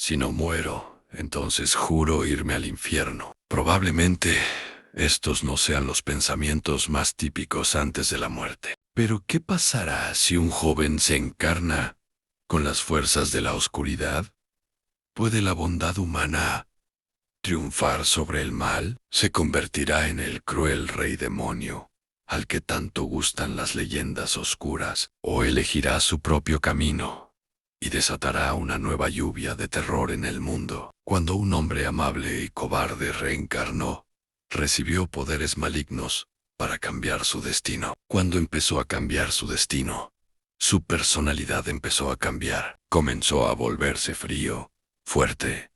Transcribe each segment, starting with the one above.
Si no muero, entonces juro irme al infierno. Probablemente estos no sean los pensamientos más típicos antes de la muerte. Pero ¿qué pasará si un joven se encarna con las fuerzas de la oscuridad? ¿Puede la bondad humana triunfar sobre el mal? ¿Se convertirá en el cruel rey demonio al que tanto gustan las leyendas oscuras? ¿O elegirá su propio camino y desatará una nueva lluvia de terror en el mundo? Cuando un hombre amable y cobarde reencarnó, recibió poderes malignos para cambiar su destino. Cuando empezó a cambiar su destino, su personalidad empezó a cambiar. Comenzó a volverse frío, fuerte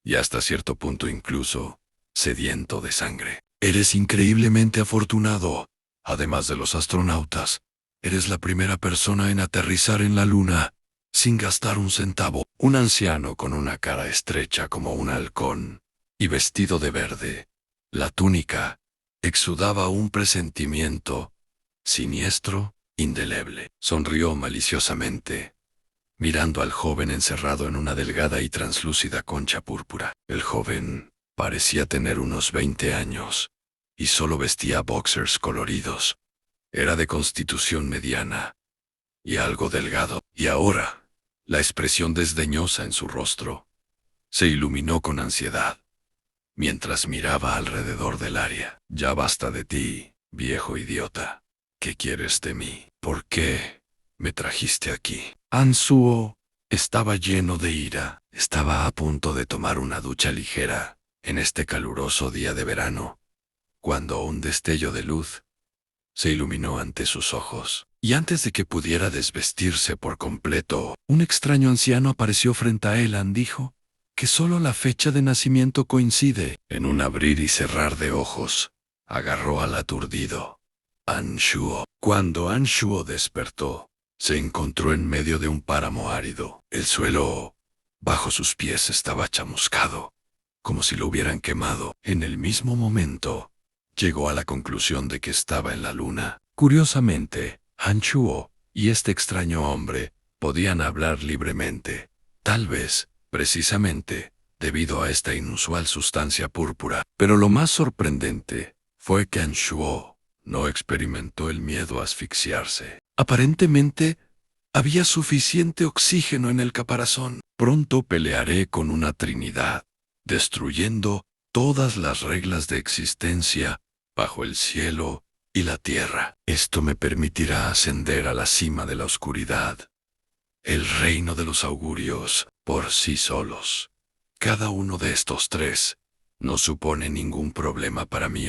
y hasta cierto punto incluso sediento de sangre. Eres increíblemente afortunado. Además de los astronautas, eres la primera persona en aterrizar en la luna sin gastar un centavo. Un anciano con una cara estrecha como un halcón y vestido de verde. La túnica exudaba un presentimiento siniestro, indeleble. Sonrió maliciosamente, mirando al joven encerrado en una delgada y translúcida concha púrpura. El joven parecía tener unos 20 años y solo vestía boxers coloridos. Era de constitución mediana y algo delgado. Y ahora, la expresión desdeñosa en su rostro se iluminó con ansiedad mientras miraba alrededor del área. Ya basta de ti, viejo idiota. ¿Qué quieres de mí? ¿Por qué me trajiste aquí? Ansuo estaba lleno de ira. Estaba a punto de tomar una ducha ligera en este caluroso día de verano, cuando un destello de luz se iluminó ante sus ojos. Y antes de que pudiera desvestirse por completo, un extraño anciano apareció frente a él. Dijo que solo la fecha de nacimiento coincide. En un abrir y cerrar de ojos, agarró al aturdido Anshuo. Cuando Anshuo despertó, se encontró en medio de un páramo árido. El suelo bajo sus pies estaba chamuscado, como si lo hubieran quemado. En el mismo momento, llegó a la conclusión de que estaba en la luna. Curiosamente, Anshuo y este extraño hombre podían hablar libremente, tal vez, precisamente, debido a esta inusual sustancia púrpura. Pero lo más sorprendente fue que Anshuo no experimentó el miedo a asfixiarse. Aparentemente, había suficiente oxígeno en el caparazón. Pronto pelearé con una trinidad, destruyendo todas las reglas de existencia bajo el cielo y la tierra. Esto me permitirá ascender a la cima de la oscuridad, el reino de los augurios, por sí solos. Cada uno de estos tres no supone ningún problema para mí,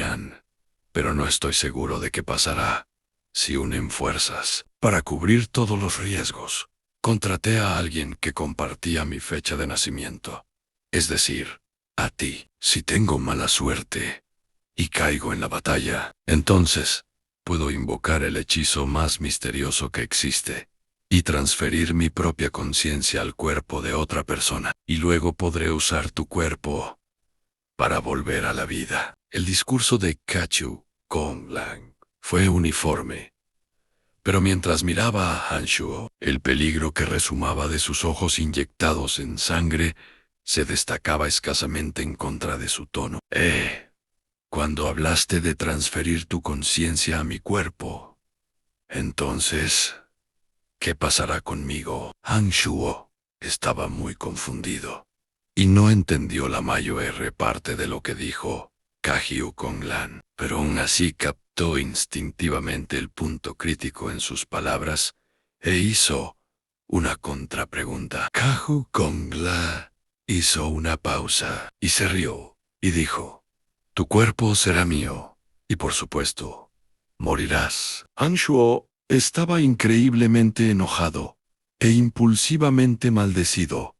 pero no estoy seguro de qué pasará si unen fuerzas. Para cubrir todos los riesgos, contraté a alguien que compartía mi fecha de nacimiento, es decir, a ti. Si tengo mala suerte y caigo en la batalla, entonces puedo invocar el hechizo más misterioso que existe y transferir mi propia conciencia al cuerpo de otra persona, y luego podré usar tu cuerpo para volver a la vida. El discurso de Kachu Konglang fue uniforme, pero mientras miraba a Anshuo, el peligro que resumaba de sus ojos inyectados en sangre se destacaba escasamente en contra de su tono. Cuando hablaste de transferir tu conciencia a mi cuerpo, entonces, ¿qué pasará conmigo? Anshuo estaba muy confundido y no entendió la mayor parte de lo que dijo Kajiu Konglan, pero aún así captó instintivamente el punto crítico en sus palabras e hizo una contrapregunta. Kajiu Konglan hizo una pausa y se rió y dijo: tu cuerpo será mío, y por supuesto, morirás. Anshuo estaba increíblemente enojado e impulsivamente maldecido,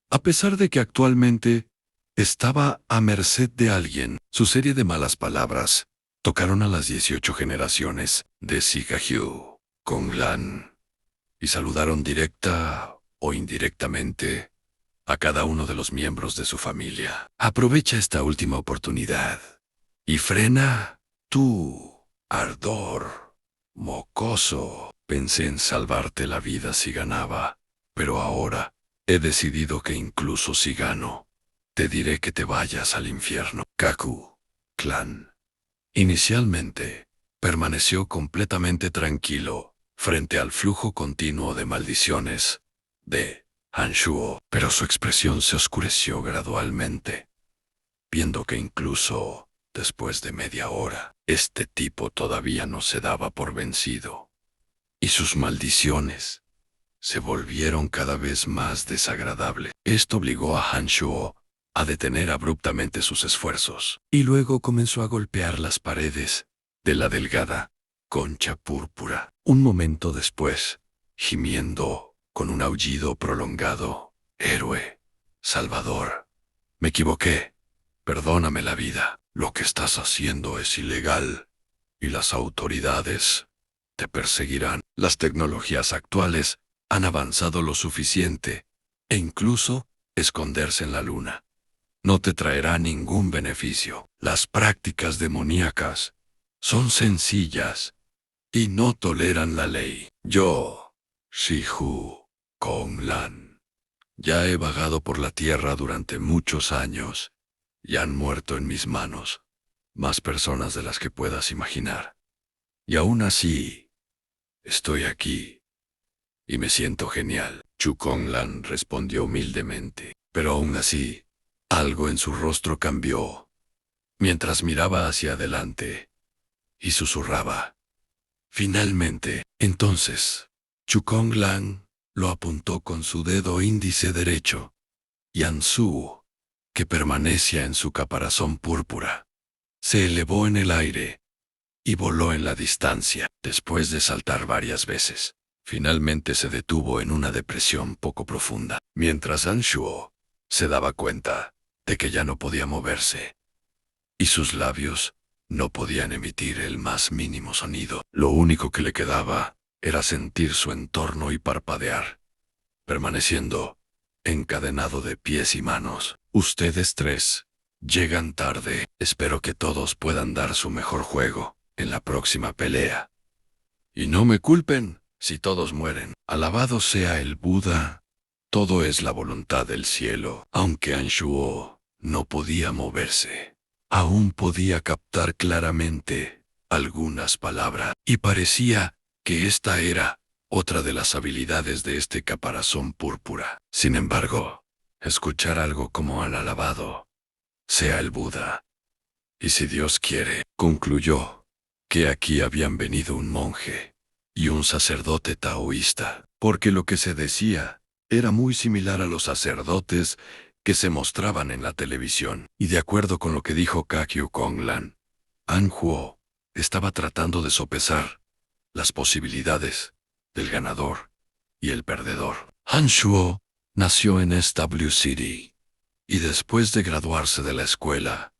a pesar de que actualmente estaba a merced de alguien. Su serie de malas palabras tocaron a las 18 generaciones de Sigahyu Konglan y saludaron directa o indirectamente a cada uno de los miembros de su familia. Aprovecha esta última oportunidad y frena tu ardor, mocoso. Pensé en salvarte la vida si ganaba, pero ahora He decidido que incluso si gano, te diré que te vayas al infierno. Kaku Clan. Inicialmente, permaneció completamente tranquilo frente al flujo continuo de maldiciones de Hanshuo, pero su expresión se oscureció gradualmente, viendo que incluso después de media hora, este tipo todavía no se daba por vencido, y sus maldiciones se volvieron cada vez más desagradables. Esto obligó a Hanshuo a detener abruptamente sus esfuerzos, y luego comenzó a golpear las paredes de la delgada concha púrpura. Un momento después, gimiendo con un aullido prolongado, «Héroe, Salvador, me equivoqué, perdóname la vida, lo que estás haciendo es ilegal, y las autoridades te perseguirán». Las tecnologías actuales han avanzado lo suficiente, e incluso esconderse en la luna no te traerá ningún beneficio. Las prácticas demoníacas son sencillas y no toleran la ley. Yo, Shihu Konglan, ya he vagado por la tierra durante muchos años y han muerto en mis manos más personas de las que puedas imaginar. Y aún así, estoy aquí y me siento genial. Chu Konglan respondió humildemente, pero aún así, algo en su rostro cambió, mientras miraba hacia adelante, y susurraba. Finalmente, entonces, Chu Konglan lo apuntó con su dedo índice derecho, y Ansu, que permanecía en su caparazón púrpura, se elevó en el aire y voló en la distancia. Después de saltar varias veces, finalmente se detuvo en una depresión poco profunda, mientras Anshuo se daba cuenta de que ya no podía moverse, y sus labios no podían emitir el más mínimo sonido. Lo único que le quedaba era sentir su entorno y parpadear, permaneciendo encadenado de pies y manos. Ustedes tres llegan tarde. Espero que todos puedan dar su mejor juego en la próxima pelea. Y no me culpen si todos mueren. Alabado sea el Buda. Todo es la voluntad del cielo. Aunque Anshuo no podía moverse, aún podía captar claramente algunas palabras, y parecía que esta era otra de las habilidades de este caparazón púrpura. Sin embargo, escuchar algo como al alabado sea el Buda. Y si Dios quiere, concluyó que aquí habían venido un monje y un sacerdote taoísta, porque lo que se decía era muy similar a los sacerdotes que se mostraban en la televisión. Y de acuerdo con lo que dijo Kakyu Konglan, Anhuo estaba tratando de sopesar las posibilidades del ganador y el perdedor. Anshuo nació en SW City y después de graduarse de la escuela,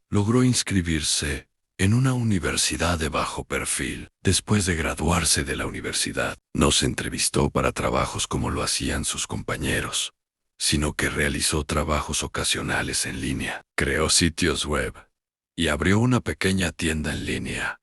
logró inscribirse en una universidad de bajo perfil. Después de graduarse de la universidad, no se entrevistó para trabajos como lo hacían sus compañeros, sino que realizó trabajos ocasionales en línea. Creó sitios web y abrió una pequeña tienda en línea,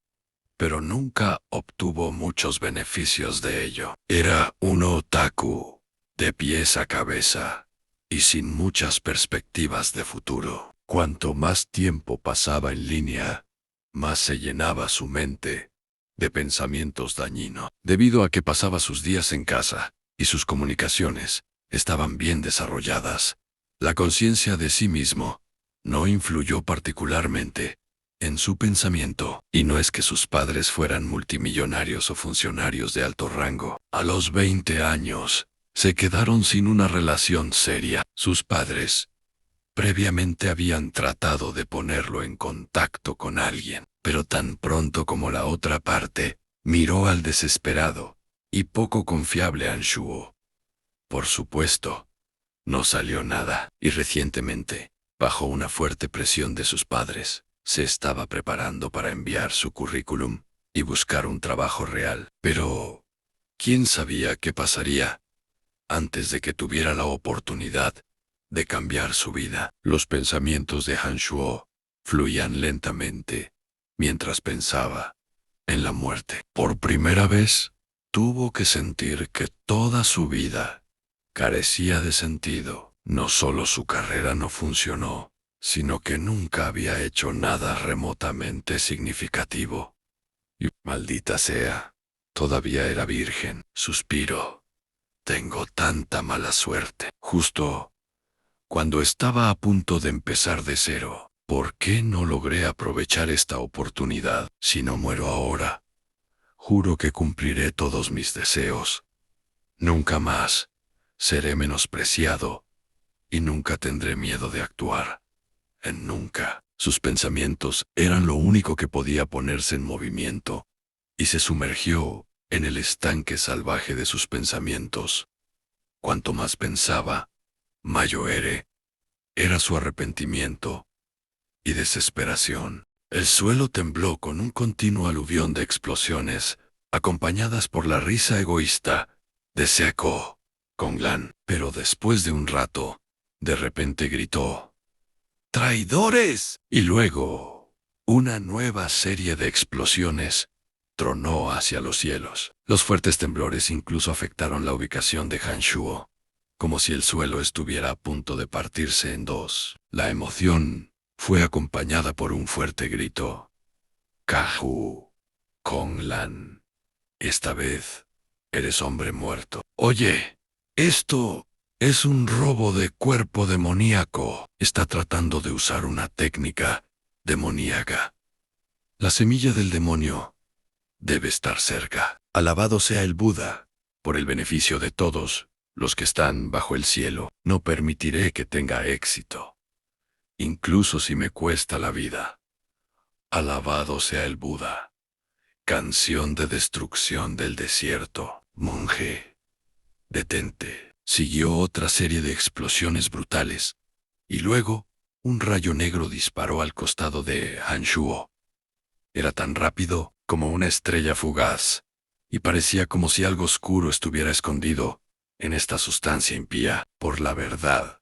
pero nunca obtuvo muchos beneficios de ello. Era un otaku, de pies a cabeza, y sin muchas perspectivas de futuro. Cuanto más tiempo pasaba en línea, más se llenaba su mente de pensamientos dañinos. Debido a que pasaba sus días en casa y sus comunicaciones estaban bien desarrolladas, la conciencia de sí mismo no influyó particularmente en su pensamiento. Y no es que sus padres fueran multimillonarios o funcionarios de alto rango. A los 20 años, se quedaron sin una relación seria. Sus padres previamente habían tratado de ponerlo en contacto con alguien, pero tan pronto como la otra parte miró al desesperado y poco confiable Anshuo, por supuesto, no salió nada. Y recientemente, bajo una fuerte presión de sus padres, se estaba preparando para enviar su currículum y buscar un trabajo real. Pero, ¿quién sabía qué pasaría antes de que tuviera la oportunidad de cambiar su vida? Los pensamientos de Hanshuo fluían lentamente mientras pensaba en la muerte. Por primera vez, tuvo que sentir que toda su vida carecía de sentido. No solo su carrera no funcionó, sino que nunca había hecho nada remotamente significativo. Y maldita sea, todavía era virgen. Suspiro. Tengo tanta mala suerte. Justo cuando estaba a punto de empezar de cero. ¿Por qué no logré aprovechar esta oportunidad? Si no muero ahora, juro que cumpliré todos mis deseos. Nunca más seré menospreciado y nunca tendré miedo de actuar. Nunca. Sus pensamientos eran lo único que podía ponerse en movimiento, y se sumergió en el estanque salvaje de sus pensamientos. Cuanto más pensaba, mayor era su arrepentimiento y desesperación. El suelo tembló con un continuo aluvión de explosiones, acompañadas por la risa egoísta de Seako Konglan. Pero después de un rato, de repente gritó: ¡Traidores! Y luego, una nueva serie de explosiones tronó hacia los cielos. Los fuertes temblores incluso afectaron la ubicación de Hanshuo, como si el suelo estuviera a punto de partirse en dos. La emoción fue acompañada por un fuerte grito. Kaju Konglan, esta vez eres hombre muerto. Oye, esto es un robo de cuerpo demoníaco. Está tratando de usar una técnica demoníaca. La semilla del demonio debe estar cerca. Alabado sea el Buda, por el beneficio de todos los que están bajo el cielo. No permitiré que tenga éxito, incluso si me cuesta la vida. Alabado sea el Buda. Canción de destrucción del desierto. Monje, detente. Siguió otra serie de explosiones brutales, y luego un rayo negro disparó al costado de Hanshuo. Era tan rápido como una estrella fugaz, y parecía como si algo oscuro estuviera escondido en esta sustancia impía. Por la verdad,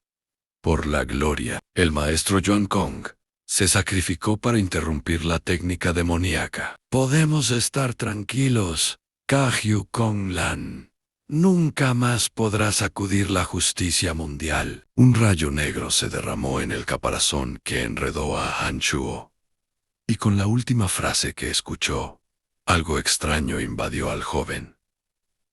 por la gloria, el maestro Yuan Kong se sacrificó para interrumpir la técnica demoníaca. Podemos estar tranquilos, Kagyu Konglan. Nunca más podrá sacudir la justicia mundial. Un rayo negro se derramó en el caparazón que enredó a Hanshuo. Y con la última frase que escuchó, algo extraño invadió al joven.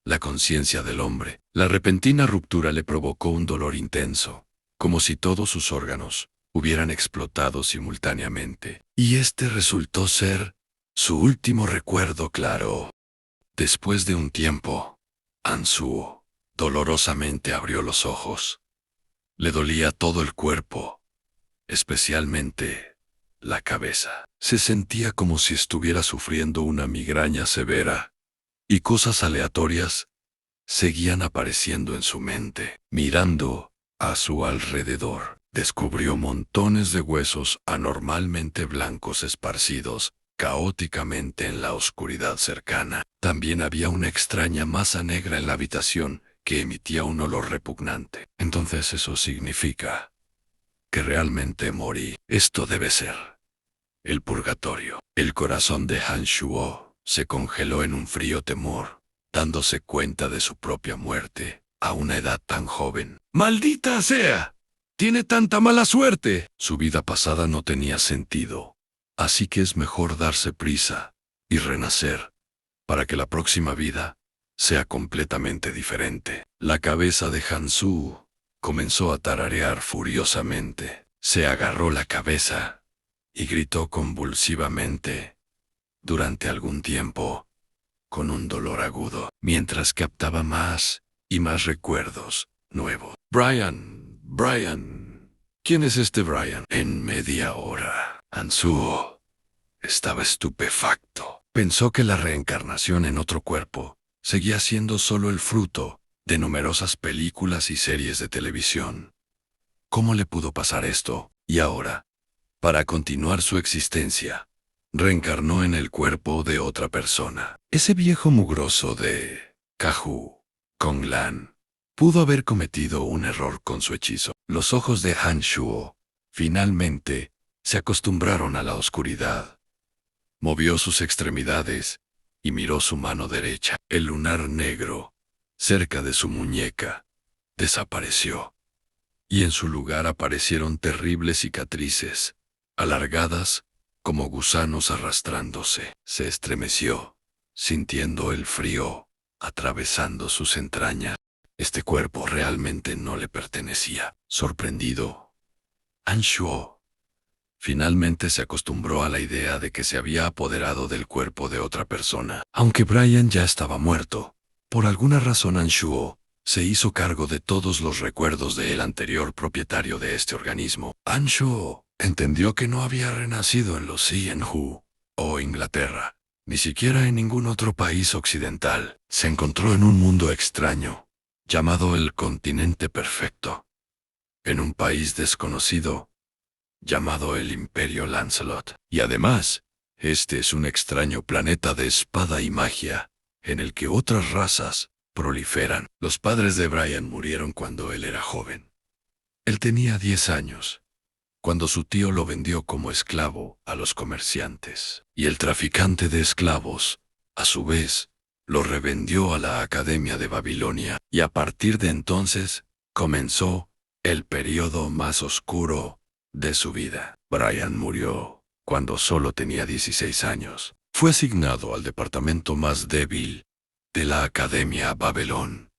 La conciencia del hombre. La repentina ruptura le provocó un dolor intenso, como si todos sus órganos hubieran explotado simultáneamente. Y este resultó ser su último recuerdo claro. Después de un tiempo, Ansuo dolorosamente abrió los ojos. Le dolía todo el cuerpo, especialmente la cabeza. Se sentía como si estuviera sufriendo una migraña severa, y cosas aleatorias seguían apareciendo en su mente. Mirando a su alrededor, descubrió montones de huesos anormalmente blancos esparcidos caóticamente en la oscuridad cercana. También había una extraña masa negra en la habitación que emitía un olor repugnante. Entonces eso significa que realmente morí. Esto debe ser el purgatorio. El corazón de Hanshuo se congeló en un frío temor, dándose cuenta de su propia muerte a una edad tan joven. ¡Maldita sea! ¡Tiene tanta mala suerte! Su vida pasada no tenía sentido, así que es mejor darse prisa y renacer para que la próxima vida sea completamente diferente. La cabeza de Hansu comenzó a tararear furiosamente. Se agarró la cabeza y gritó convulsivamente durante algún tiempo, con un dolor agudo, mientras captaba más y más recuerdos nuevos. Brian. ¿Quién es este Brian? En media hora, Hansuo estaba estupefacto. Pensó que la reencarnación en otro cuerpo seguía siendo solo el fruto de numerosas películas y series de televisión. ¿Cómo le pudo pasar esto? Y ahora, para continuar su existencia, reencarnó en el cuerpo de otra persona. Ese viejo mugroso de Kaju Konglan pudo haber cometido un error con su hechizo. Los ojos de Hanshuo finalmente se acostumbraron a la oscuridad. Movió sus extremidades y miró su mano derecha. El lunar negro, cerca de su muñeca, desapareció, y en su lugar aparecieron terribles cicatrices, alargadas, como gusanos arrastrándose. Se estremeció, sintiendo el frío atravesando sus entrañas. Este cuerpo realmente no le pertenecía. Sorprendido, Anshuo finalmente se acostumbró a la idea de que se había apoderado del cuerpo de otra persona. Aunque Brian ya estaba muerto, por alguna razón Anshuo se hizo cargo de todos los recuerdos del anterior propietario de este organismo. Anshuo entendió que no había renacido en los Xianhu o Inglaterra, ni siquiera en ningún otro país occidental. Se encontró en un mundo extraño, llamado el Continente Perfecto, en un país desconocido, llamado el Imperio Lancelot. Y además, este es un extraño planeta de espada y magia, en el que otras razas proliferan. Los padres de Brian murieron cuando él era joven. Él tenía 10 años, cuando su tío lo vendió como esclavo a los comerciantes. Y el traficante de esclavos, a su vez, lo revendió a la Academia de Babilonia. Y a partir de entonces, comenzó el periodo más oscuro de su vida. Brian murió cuando solo tenía 16 años. Fue asignado al departamento más débil de la Academia Babelón,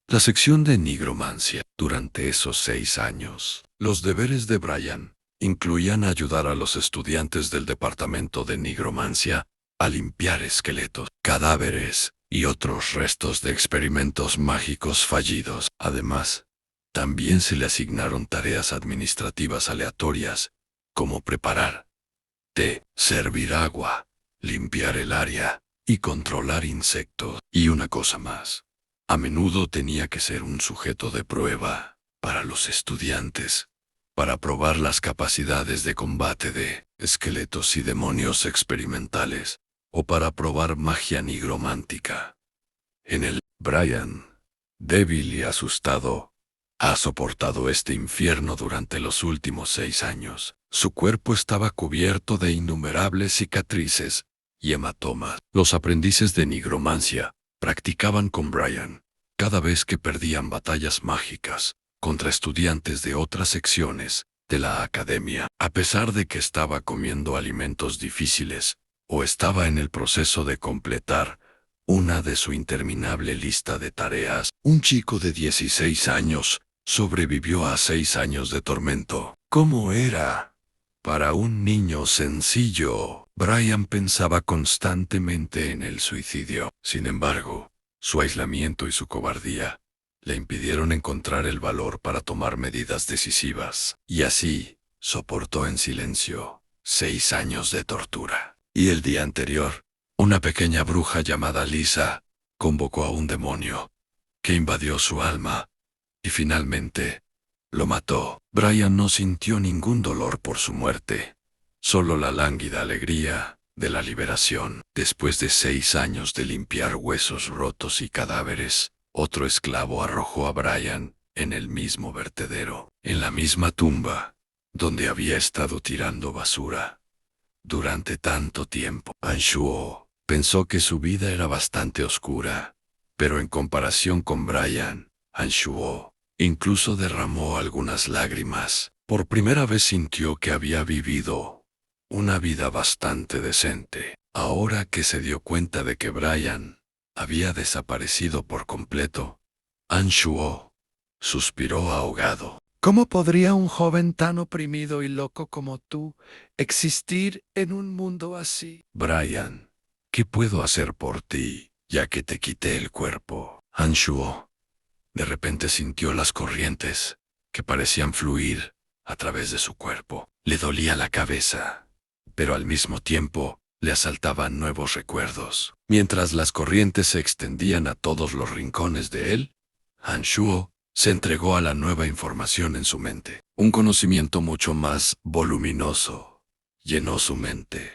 la sección de nigromancia. Durante esos 6 años, los deberes de Brian incluían ayudar a los estudiantes del departamento de nigromancia a limpiar esqueletos, cadáveres y otros restos de experimentos mágicos fallidos. Además, también se le asignaron tareas administrativas aleatorias, como preparar té, servir agua, limpiar el área y controlar insectos. Y una cosa más, a menudo tenía que ser un sujeto de prueba para los estudiantes, para probar las capacidades de combate de esqueletos y demonios experimentales, o para probar magia nigromántica. Brian, débil y asustado, ha soportado este infierno durante los últimos 6 años. Su cuerpo estaba cubierto de innumerables cicatrices y hematomas. Los aprendices de nigromancia practicaban con Brian cada vez que perdían batallas mágicas contra estudiantes de otras secciones de la academia. A pesar de que estaba comiendo alimentos difíciles o estaba en el proceso de completar una de su interminable lista de tareas, un chico de 16 años sobrevivió a 6 años de tormento. ¿Cómo era? Para un niño sencillo, Brian pensaba constantemente en el suicidio. Sin embargo, su aislamiento y su cobardía le impidieron encontrar el valor para tomar medidas decisivas. Y así, soportó en silencio 6 años de tortura. Y el día anterior, una pequeña bruja llamada Lisa convocó a un demonio que invadió su alma y finalmente lo mató. Brian no sintió ningún dolor por su muerte, solo la lánguida alegría de la liberación. Después de 6 años de limpiar huesos rotos y cadáveres, otro esclavo arrojó a Brian en el mismo vertedero, en la misma tumba donde había estado tirando basura durante tanto tiempo. Anshuo pensó que su vida era bastante oscura, pero en comparación con Brian, Anshuo incluso derramó algunas lágrimas. Por primera vez sintió que había vivido una vida bastante decente. Ahora que se dio cuenta de que Brian había desaparecido por completo, Anshuo suspiró ahogado. ¿Cómo podría un joven tan oprimido y loco como tú existir en un mundo así? Brian, ¿qué puedo hacer por ti, ya que te quité el cuerpo? Anshuo de repente sintió las corrientes que parecían fluir a través de su cuerpo. Le dolía la cabeza, pero al mismo tiempo le asaltaban nuevos recuerdos. Mientras las corrientes se extendían a todos los rincones de él, Anshuo se entregó a la nueva información en su mente. Un conocimiento mucho más voluminoso llenó su mente.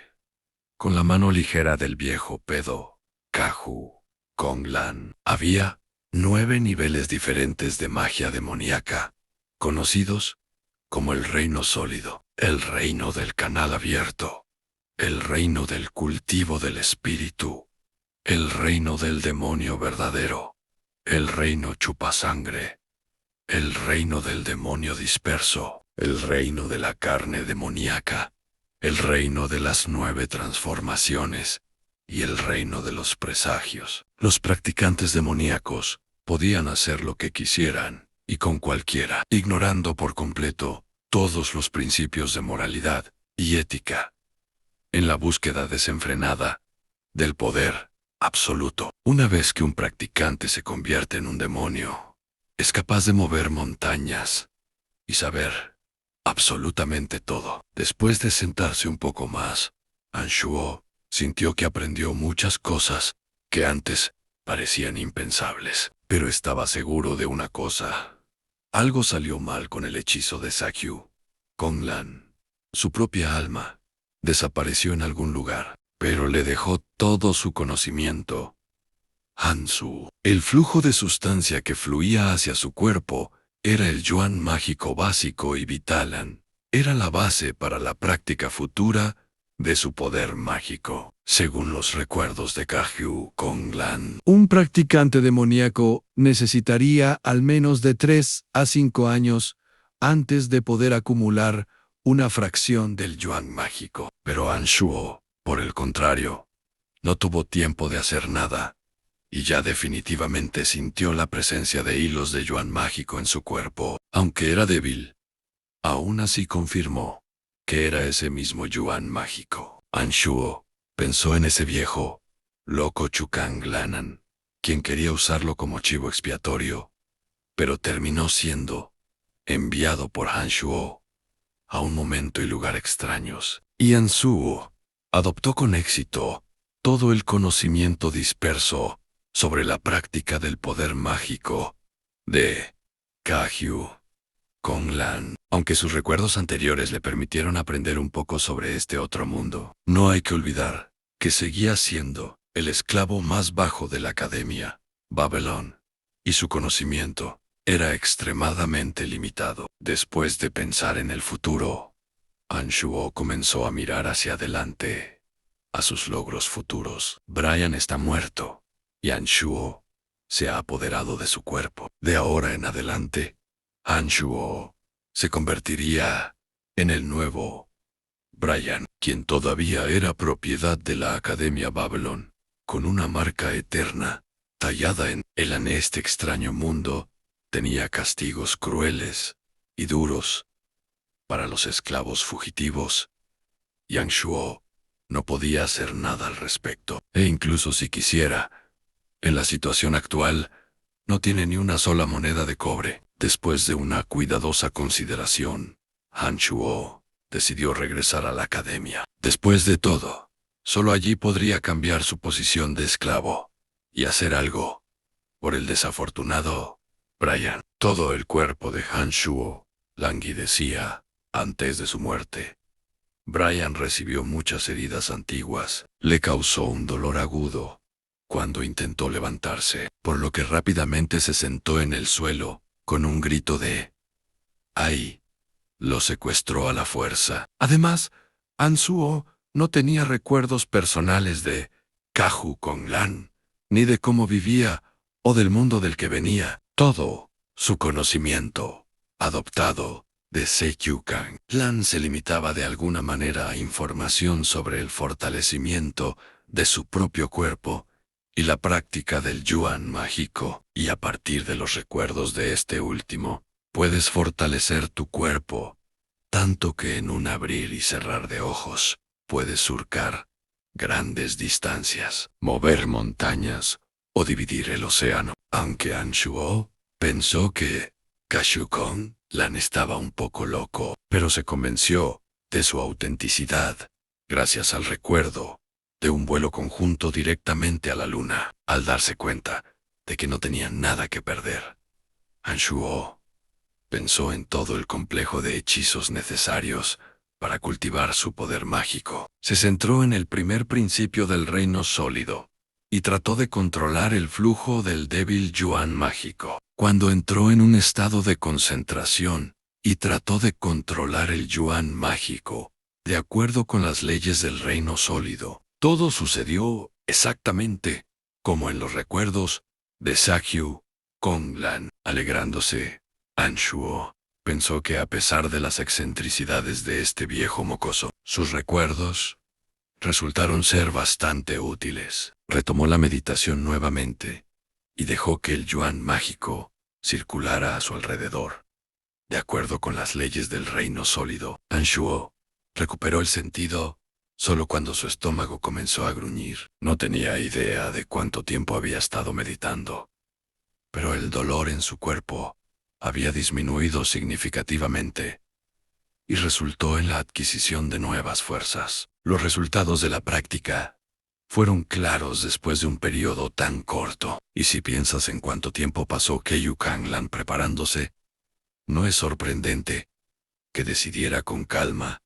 Con la mano ligera del viejo pedo, Kaju, Konglan, había 9 niveles diferentes de magia demoníaca, conocidos como el reino sólido, el reino del canal abierto, el reino del cultivo del espíritu, el reino del demonio verdadero, el reino chupasangre, el reino del demonio disperso, el reino de la carne demoníaca, el reino de las 9 transformaciones y el reino de los presagios. Los practicantes demoníacos podían hacer lo que quisieran y con cualquiera, ignorando por completo todos los principios de moralidad y ética, en la búsqueda desenfrenada del poder absoluto. Una vez que un practicante se convierte en un demonio, es capaz de mover montañas y saber absolutamente todo. Después de sentarse un poco más, Anshuo sintió que aprendió muchas cosas que antes parecían impensables, pero estaba seguro de una cosa. Algo salió mal con el hechizo de Sakyu Konglan. Su propia alma desapareció en algún lugar, pero le dejó todo su conocimiento. Hansu, el flujo de sustancia que fluía hacia su cuerpo, era el yuan mágico básico y Vitalan era la base para la práctica futura de su poder mágico. Según los recuerdos de Kagyu Konglan, un practicante demoníaco necesitaría al menos de 3 a 5 años antes de poder acumular una fracción del yuan mágico. Pero Anshuo, por el contrario, no tuvo tiempo de hacer nada, y ya definitivamente sintió la presencia de hilos de yuan mágico en su cuerpo. Aunque era débil, aún así confirmó que era ese mismo yuan mágico. Anshuo pensó en ese viejo, loco Chukanglanan, quien quería usarlo como chivo expiatorio, pero terminó siendo enviado por Anshuo a un momento y lugar extraños. Y Anshuo adoptó con éxito todo el conocimiento disperso sobre la práctica del poder mágico de Kagyu Konglan. Aunque sus recuerdos anteriores le permitieron aprender un poco sobre este otro mundo, no hay que olvidar que seguía siendo el esclavo más bajo de la Academia Babylon, y su conocimiento era extremadamente limitado. Después de pensar en el futuro, Anshuo comenzó a mirar hacia adelante, a sus logros futuros. Brian está muerto, y Anshuo se ha apoderado de su cuerpo. De ahora en adelante, Anshuo se convertiría en el nuevo Brian, quien todavía era propiedad de la Academia Babylon, con una marca eterna tallada en él. En este extraño mundo tenía castigos crueles y duros para los esclavos fugitivos, y Anshuo no podía hacer nada al respecto. E incluso si quisiera, en la situación actual, no tiene ni una sola moneda de cobre. Después de una cuidadosa consideración, Anshuo decidió regresar a la academia. Después de todo, solo allí podría cambiar su posición de esclavo y hacer algo por el desafortunado Brian. Todo el cuerpo de Anshuo languidecía antes de su muerte. Brian recibió muchas heridas antiguas. Le causó un dolor agudo cuando intentó levantarse, por lo que rápidamente se sentó en el suelo con un grito de ¡ay! Lo secuestró a la fuerza. Además, Anshuo no tenía recuerdos personales de Kagyu Konglan, ni de cómo vivía o del mundo del que venía. Todo su conocimiento adoptado de Seikyu Kanglan se limitaba de alguna manera a información sobre el fortalecimiento de su propio cuerpo y la práctica del yuan mágico, y a partir de los recuerdos de este último, puedes fortalecer tu cuerpo, tanto que en un abrir y cerrar de ojos, puedes surcar grandes distancias, mover montañas o dividir el océano. Aunque Anshuo pensó que Kagyu Konglan estaba un poco loco, pero se convenció de su autenticidad gracias al recuerdo de un vuelo conjunto directamente a la luna. Al darse cuenta de que no tenía nada que perder, Anshuo pensó en todo el complejo de hechizos necesarios para cultivar su poder mágico. Se centró en el primer principio del reino sólido y trató de controlar el flujo del débil yuan mágico. Cuando entró en un estado de concentración y trató de controlar el yuan mágico, de acuerdo con las leyes del reino sólido, todo sucedió exactamente como en los recuerdos de Sakyu Konglan. Alegrándose, Anshuo pensó que a pesar de las excentricidades de este viejo mocoso, sus recuerdos resultaron ser bastante útiles. Retomó la meditación nuevamente y dejó que el yuan mágico circulara a su alrededor. De acuerdo con las leyes del reino sólido, Anshuo recuperó el sentido solo cuando su estómago comenzó a gruñir. No tenía idea de cuánto tiempo había estado meditando, pero el dolor en su cuerpo había disminuido significativamente y resultó en la adquisición de nuevas fuerzas. Los resultados de la práctica fueron claros después de un periodo tan corto. Y si piensas en cuánto tiempo pasó Keiyu Kanglan preparándose, no es sorprendente que decidiera con calma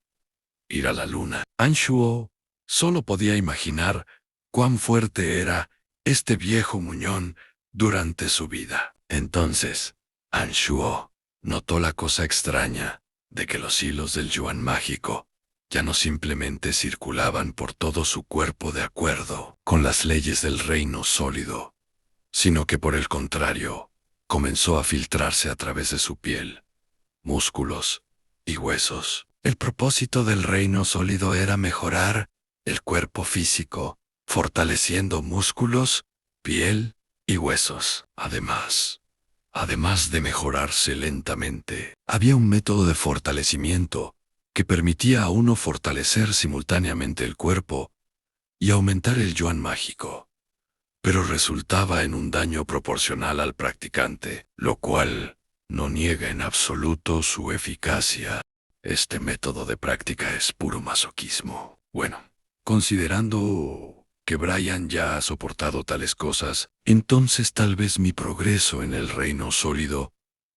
ir a la luna. Anshuo solo podía imaginar cuán fuerte era este viejo muñón durante su vida. Entonces, Anshuo notó la cosa extraña de que los hilos del yuan mágico ya no simplemente circulaban por todo su cuerpo de acuerdo con las leyes del reino sólido, sino que por el contrario, comenzó a filtrarse a través de su piel, músculos y huesos. El propósito del reino sólido era mejorar el cuerpo físico, fortaleciendo músculos, piel y huesos. Además de mejorarse lentamente, había un método de fortalecimiento que permitía a uno fortalecer simultáneamente el cuerpo y aumentar el yuan mágico, pero resultaba en un daño proporcional al practicante, lo cual no niega en absoluto su eficacia. Este método de práctica es puro masoquismo. Bueno, considerando que Brian ya ha soportado tales cosas, entonces tal vez mi progreso en el reino sólido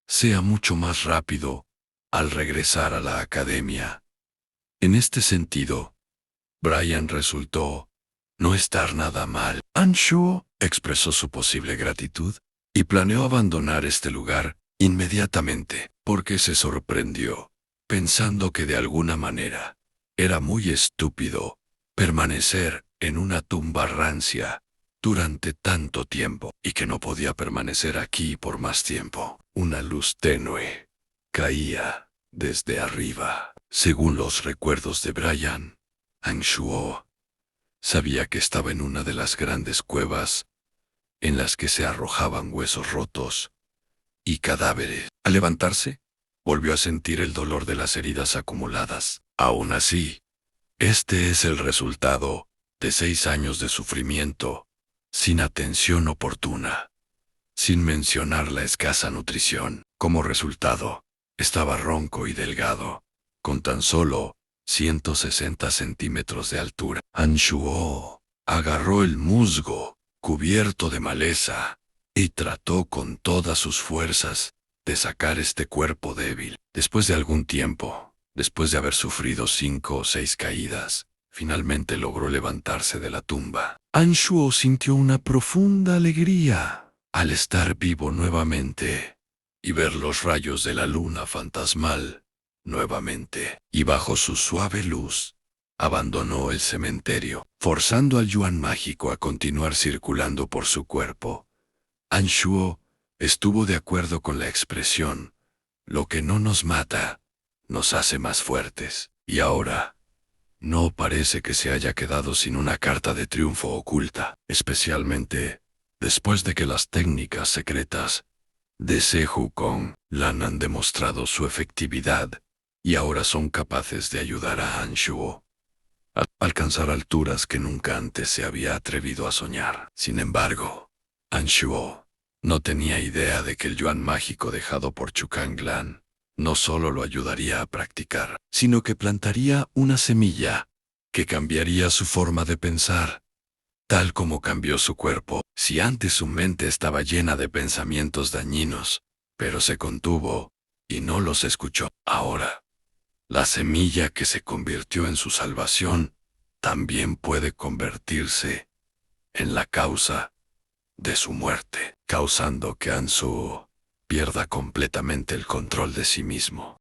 sea mucho más rápido al regresar a la academia. En este sentido, Brian resultó no estar nada mal. Anshuo expresó su posible gratitud y planeó abandonar este lugar inmediatamente, porque se sorprendió, pensando que de alguna manera era muy estúpido permanecer en una tumba rancia durante tanto tiempo y que no podía permanecer aquí por más tiempo. Una luz tenue caía desde arriba. Según los recuerdos de Brian, Anshuo sabía que estaba en una de las grandes cuevas en las que se arrojaban huesos rotos y cadáveres. Al levantarse, volvió a sentir el dolor de las heridas acumuladas. Aún así, este es el resultado de 6 años de sufrimiento, sin atención oportuna, sin mencionar la escasa nutrición. Como resultado, estaba ronco y delgado, con tan solo 160 centímetros de altura. Anshuo agarró el musgo cubierto de maleza y trató con todas sus fuerzas de sacar este cuerpo débil. Después de algún tiempo, después de haber sufrido 5 o 6 caídas, finalmente logró levantarse de la tumba. Anshuo sintió una profunda alegría al estar vivo nuevamente y ver los rayos de la luna fantasmal nuevamente. Y bajo su suave luz, abandonó el cementerio, forzando al yuan mágico a continuar circulando por su cuerpo. Anshuo estuvo de acuerdo con la expresión: lo que no nos mata, nos hace más fuertes. Y ahora, no parece que se haya quedado sin una carta de triunfo oculta, especialmente después de que las técnicas secretas de Seju Konglan han demostrado su efectividad y ahora son capaces de ayudar a Anshuo a alcanzar alturas que nunca antes se había atrevido a soñar. Sin embargo, Anshuo no tenía idea de que el yuan mágico dejado por Chukanglan no solo lo ayudaría a practicar, sino que plantaría una semilla que cambiaría su forma de pensar, tal como cambió su cuerpo. Si antes su mente estaba llena de pensamientos dañinos, pero se contuvo y no los escuchó, ahora, la semilla que se convirtió en su salvación también puede convertirse en la causa de su muerte, causando que Anshuo pierda completamente el control de sí mismo.